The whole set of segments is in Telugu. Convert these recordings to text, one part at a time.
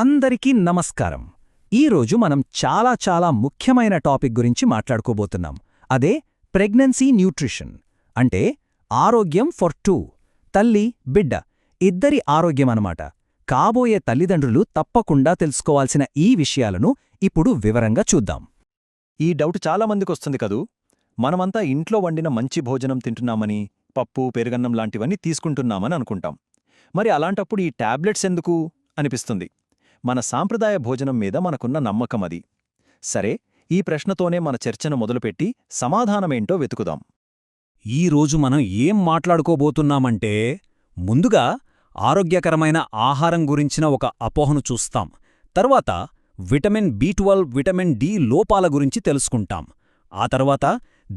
అందరికీ నమస్కారం. ఈరోజు మనం చాలా ముఖ్యమైన టాపిక్ గురించి మాట్లాడుకోబోతున్నాం. అదే ప్రెగ్నెన్సీ న్యూట్రిషన్. అంటే ఆరోగ్యం ఫర్ టూ, తల్లి బిడ్డ ఇద్దరి ఆరోగ్యమన్నమాట. కాబోయే తల్లిదండ్రులు తప్పకుండా తెలుసుకోవాల్సిన ఈ విషయాలను ఇప్పుడు వివరంగా చూద్దాం. ఈ డౌట్ చాలామందికొస్తుంది కదూ. మనమంతా ఇంట్లో వండిన మంచి భోజనం తింటున్నామని, పప్పు పెరుగన్నం లాంటివన్నీ తీసుకుంటున్నామని అనుకుంటాం. మరి అలాంటప్పుడు ఈ టాబ్లెట్స్ ఎందుకు అనిపిస్తుంది. మన సాంప్రదాయ భోజనం మీద మనకున్న నమ్మకమది. సరే, ఈ ప్రశ్నతోనే మన చర్చను మొదలుపెట్టి సమాధానమేంటో వెతుకుదాం. ఈరోజు మనం ఏం మాట్లాడుకోబోతున్నామంటే, ముందుగా ఆరోగ్యకరమైన ఆహారం గురించిన ఒక అపోహను చూస్తాం. తర్వాత విటమిన్ బి12, విటమిన్ డి లోపాల గురించి తెలుసుకుంటాం. ఆ తర్వాత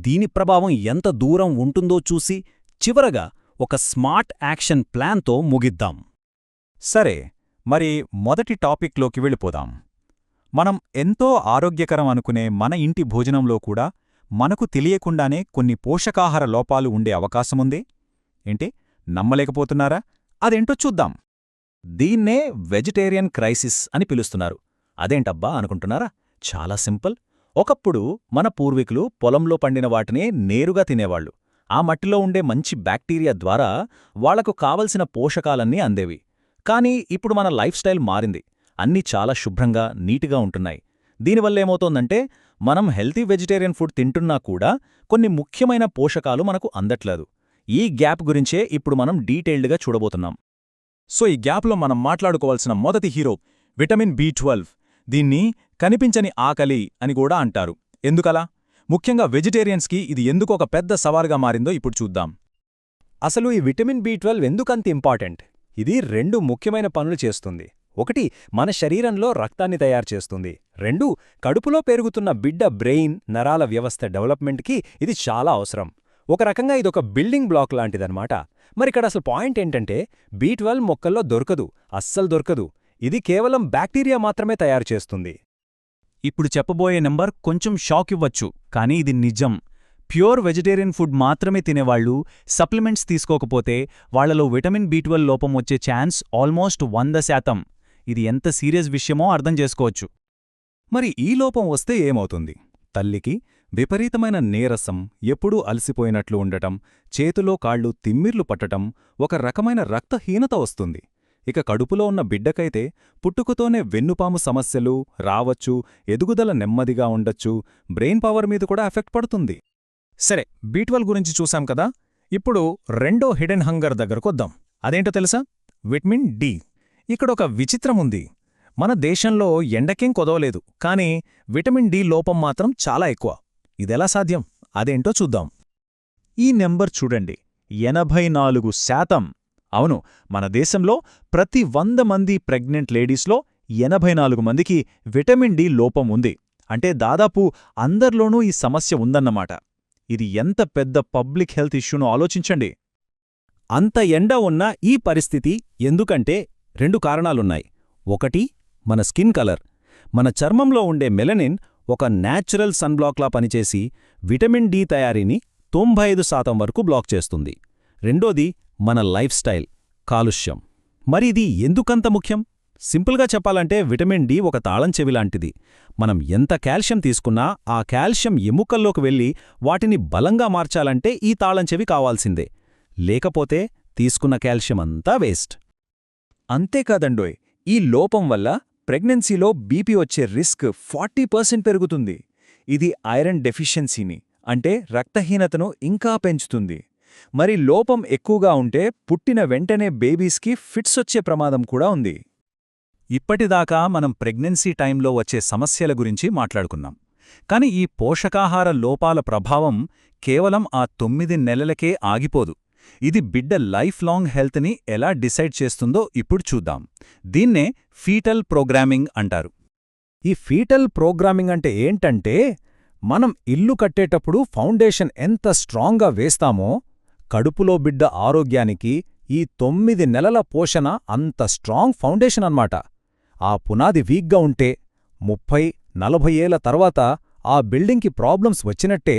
దీని ప్రభావం ఎంత దూరం ఉంటుందో చూసి చివరగా ఒక స్మార్ట్ యాక్షన్ ప్లాన్తో ముగిద్దాం. సరే, మరి మొదటి టాపిక్లోకి వెళ్ళిపోదాం. మనం ఎంతో ఆరోగ్యకరం అనుకునే మన ఇంటి భోజనంలో కూడా మనకు తెలియకుండానే కొన్ని పోషకాహార లోపాలు ఉండే అవకాశముందే. ఏంటి, నమ్మలేకపోతున్నారా? అదేంటో చూద్దాం. దీన్నే వెజిటేరియన్ క్రైసిస్ అని పిలుస్తున్నారు. అదేంటబ్బా అనుకుంటున్నారా? చాలా సింపుల్. ఒకప్పుడు మన పూర్వీకులు పొలంలో పండిన వాటినే నేరుగా తినేవాళ్లు. ఆ మట్టిలో ఉండే మంచి బ్యాక్టీరియా ద్వారా వాళ్లకు కావలసిన పోషకాలన్నీ అందేవి. కానీ ఇప్పుడు మన లైఫ్ స్టైల్ మారింది. అన్నీ చాలా శుభ్రంగా, నీటిగా ఉంటున్నాయి. దీనివల్లేమవుతోందంటే, మనం హెల్తీ వెజిటేరియన్ ఫుడ్ తింటున్నా కూడా కొన్ని ముఖ్యమైన పోషకాలు మనకు అందట్లేదు. ఈ గ్యాప్ గురించే ఇప్పుడు మనం డీటెయిల్డ్గా చూడబోతున్నాం. సో ఈ గ్యాప్లో మనం మాట్లాడుకోవాల్సిన మొదటి హీరో విటమిన్ బి12. దీన్ని కనిపించని ఆకలి అని కూడా అంటారు. ఎందుకలా? ముఖ్యంగా వెజిటేరియన్స్కి ఇది ఎందుకు ఒక పెద్ద సవాలుగా మారిందో ఇప్పుడు చూద్దాం. అసలు ఈ విటమిన్ బి12 ఎందుకంత ఇంపార్టెంట్? ఇది రెండు ముఖ్యమైన పనులు చేస్తుంది. ఒకటి, మన శరీరంలో రక్తాన్ని తయారు చేస్తుంది. రెండు, కడుపులో పెరుగుతున్న బిడ్డ బ్రెయిన్, నరాల వ్యవస్థ డెవలప్మెంట్కి ఇది చాలా అవసరం. ఒక రకంగా ఇదొక బిల్డింగ్ బ్లాక్ లాంటిదన్నమాట. మరిక్కడ అసలు పాయింట్ ఏంటంటే, బి12 మొక్కల్లో దొరకదు, అస్సలు దొరకదు. ఇది కేవలం బ్యాక్టీరియా మాత్రమే తయారు చేస్తుంది. ఇప్పుడు చెప్పబోయే నెంబర్ కొంచెం షాక్ ఇవ్వచ్చు, కానీ ఇది నిజం. ప్యూర్ వెజిటేరియన్ ఫుడ్ మాత్రమే తినేవాళ్లు సప్లిమెంట్స్ తీసుకోకపోతే వాళ్లలో విటమిన్ బి12 లోపం వచ్చే ఛాన్స్ ఆల్మోస్ట్ 100%. ఇది ఎంత సీరియస్ విషయమో అర్థం చేసుకోవచ్చు. మరి ఈ లోపం వస్తే ఏమవుతుంది? తల్లికి విపరీతమైన నీరసం, ఎప్పుడూ అలసిపోయినట్లు ఉండటం, చేతులో కాళ్ళు తిమ్మిర్లు పట్టటం, ఒక రకమైన రక్తహీనత వస్తుంది. ఇక కడుపులో ఉన్న బిడ్డకైతే పుట్టుకతోనే వెన్నుపాము సమస్యలు రావచ్చు, ఎదుగుదల నెమ్మదిగా ఉండొచ్చు, బ్రెయిన్ పవర్ మీద కూడా ఎఫెక్ట్ పడుతుంది. సరే, బి12 గురించి చూశాం కదా. ఇప్పుడు రెండో హిడెన్ హంగర్ దగ్గరకొద్దాం. అదేంటో తెలుసా? Vitamin D. ఇక్కడొక విచిత్రముంది. మన దేశంలో ఎండకేం కొదవలేదు, కానీ విటమిన్ డి లోపం మాత్రం చాలా ఎక్కువ. ఇదెలా సాధ్యం? అదేంటో చూద్దాం. ఈ నెంబర్ చూడండి, 84%. అవును, మన దేశంలో ప్రతి 100 మంది ప్రెగ్నెంట్ లేడీస్లో 84 మందికి విటమిన్ డి లోపం ఉంది. అంటే దాదాపు అందర్లోనూ ఈ సమస్య ఉందన్నమాట. ఇది ఎంత పెద్ద పబ్లిక్ హెల్త్ ఇష్యూనో ఆలోచించండి. అంత ఎండ ఉన్న ఈ పరిస్థితి ఎందుకంటే 2 కారణాలున్నాయి. ఒకటి, మన స్కిన్ కలర్. మన చర్మంలో ఉండే మెలనిన్ ఒక న్యాచురల్ సన్బ్లాక్లా పనిచేసి విటమిన్ డి తయారీని 95% వరకు బ్లాక్ చేస్తుంది. రెండోది, మన లైఫ్ స్టైల్, కాలుష్యం. మరి ఇది ఎందుకంత ముఖ్యం? సింపుల్గా చెప్పాలంటే విటమిన్ డి ఒక తాళం చెవిలాంటిది. మనం ఎంత కాల్షియం తీసుకున్నా ఆ కాల్షియం ఎముకల్లోకి వెళ్ళి వాటిని బలంగా మార్చాలంటే ఈ తాళం చెవి కావాల్సిందే. లేకపోతే తీసుకున్న కాల్షియం అంతా వేస్ట్. అంతేకాదండోయ్, ఈ లోపం వల్ల ప్రెగ్నెన్సీలో బీపీ వచ్చే రిస్క్ 40% పెరుగుతుంది. ఇది ఐరన్ డెఫిషియన్సీని, అంటే రక్తహీనతను ఇంకా పెంచుతుంది. మరి లోపం ఎక్కువగా ఉంటే పుట్టిన వెంటనే బేబీస్కి ఫిట్స్ వచ్చే ప్రమాదం కూడా ఉంది. ఇప్పటిదాకా మనం ప్రెగ్నెన్సీ టైంలో వచ్చే సమస్యల గురించి మాట్లాడుకున్నాం. కాని ఈ పోషకాహార లోపాల ప్రభావం కేవలం ఆ 9 నెలలకే ఆగిపోదు. ఇది బిడ్డ లైఫ్ లాంగ్ హెల్త్ని ఎలా డిసైడ్ చేస్తుందో ఇప్పుడు చూద్దాం. దీన్నే ఫీటల్ ప్రోగ్రామింగ్ అంటారు. ఈ ఫీటల్ ప్రోగ్రామింగ్ అంటే ఏంటంటే, మనం ఇల్లు కట్టేటప్పుడు ఫౌండేషన్ ఎంత స్ట్రాంగ్గా వేస్తామో, కడుపులో బిడ్డ ఆరోగ్యానికి ఈ 9 నెలల పోషణ అంత స్ట్రాంగ్ ఫౌండేషన్ అన్నమాట. ఆ పునాది వీక్గా ఉంటే 30-40 ఏళ్ల తర్వాత ఆ బిల్డింగ్కి ప్రాబ్లమ్స్ వచ్చినట్టే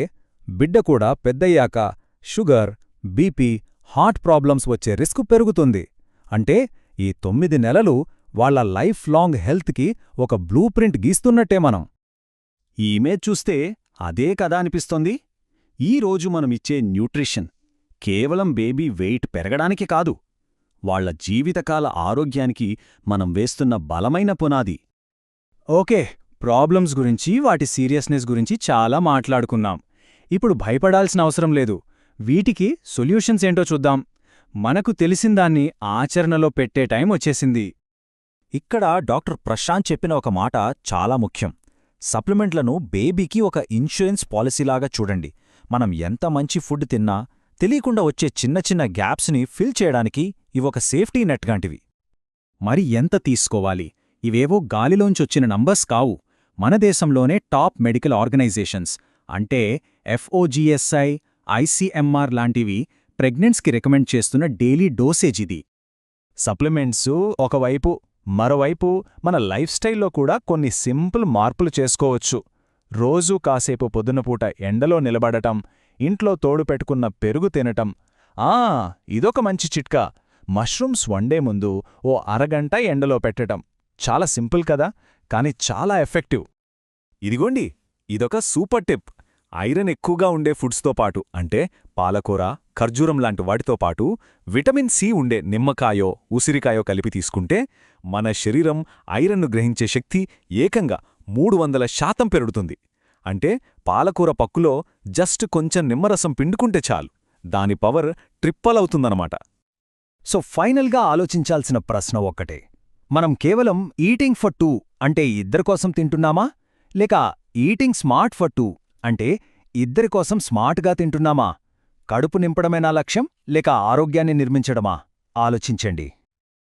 బిడ్డ కూడా పెద్దయ్యాక షుగర్, బీపీ, హార్ట్ ప్రాబ్లమ్స్ వచ్చే రిస్క్ పెరుగుతుంది. అంటే ఈ 9 నెలలు వాళ్ళ లైఫ్ లాంగ్ హెల్త్కి ఒక బ్లూ ప్రింట్ గీస్తున్నట్టే మనం. ఈ ఇమేజ్ చూస్తే అదే కదా అనిపిస్తోంది. ఈరోజు మనమిచ్చే న్యూట్రిషన్ కేవలం బేబీ వెయిట్ పెరగడానికి కాదు, వాళ్ల జీవితకాల ఆరోగ్యానికి మనం వేస్తున్న బలమైన పునాది. ఓకే, ప్రాబ్లమ్స్ గురించి వాటి సీరియస్నెస్ గురించి చాలా మాట్లాడుకున్నాం. ఇప్పుడు భయపడాల్సిన అవసరం లేదు. వీటికి సొల్యూషన్స్ ఏంటో చూద్దాం. మనకు తెలిసిందాన్ని ఆచరణలో పెట్టే టైం వచ్చేసింది. ఇక్కడ డాక్టర్ ప్రశాంత్ చెప్పిన ఒక మాట చాలా ముఖ్యం. సప్లిమెంట్లను బేబీకి ఒక ఇన్సూరెన్స్ పాలసీలాగా చూడండి. మనం ఎంత మంచి ఫుడ్ తిన్నా తెలియకుండా వచ్చే చిన్న చిన్న గ్యాప్స్ని ఫిల్ చేయడానికి ఇవొక సేఫ్టీ నెట్గాంటివి. మరి ఎంత తీసుకోవాలి? ఇవేవో గాలిలోంచొచ్చిన నంబర్స్ కావు. మన దేశంలోనే టాప్ మెడికల్ ఆర్గనైజేషన్స్ అంటే FOGSI, ICMR లాంటివి ప్రెగ్నెన్స్కి రికమెండ్ చేస్తున్న డైలీ డోసేజ్ ఇది. సప్లిమెంట్స్ ఒకవైపు, మరోవైపు మన లైఫ్ స్టైల్లో కూడా కొన్ని సింపుల్ మార్పులు చేసుకోవచ్చు. రోజూ కాసేపు పొద్దునపూట ఎండలో నిలబడటం, ఇంట్లో తోడు పెట్టుకున్న పెరుగు తినటం. ఇదొక మంచి చిట్కా. మష్రూమ్స్ వండే ముందు ఓ అరగంట ఎండలో పెట్టటం. చాలా సింపుల్ కదా, కానీ చాలా ఎఫెక్టివ్. ఇదిగోండి, ఇదొక సూపర్ టిప్. ఐరన్ ఎక్కువగా ఉండే ఫుడ్స్తో పాటు, అంటే పాలకూర, ఖర్జూరం లాంటి వాటితో పాటు విటమిన్ సి ఉండే నిమ్మకాయో, ఉసిరికాయో కలిపి తీసుకుంటే మన శరీరం ఐరన్ను గ్రహించే శక్తి ఏకంగా 300% పెరుగుతుంది. అంటే పాలకూర పక్కులో జస్ట్ కొంచెం నిమ్మరసం పిండుకుంటే చాలు, దాని పవర్ ట్రిప్పల్ అవుతుందన్నమాట. సో ఫైనల్గా ఆలోచించాల్సిన ప్రశ్న ఒక్కటే. మనం కేవలం ఈటింగ్ ఫర్ 2 అంటే ఇద్దరి కోసం తింటున్నామా, లేక ఈటింగ్ స్మార్ట్ ఫర్ 2 అంటే ఇద్దరి కోసం స్మార్ట్గా తింటున్నామా? కడుపు నింపడమేనా లక్ష్యం, లేక ఆరోగ్యాన్ని నిర్మించడమా? ఆలోచించండి.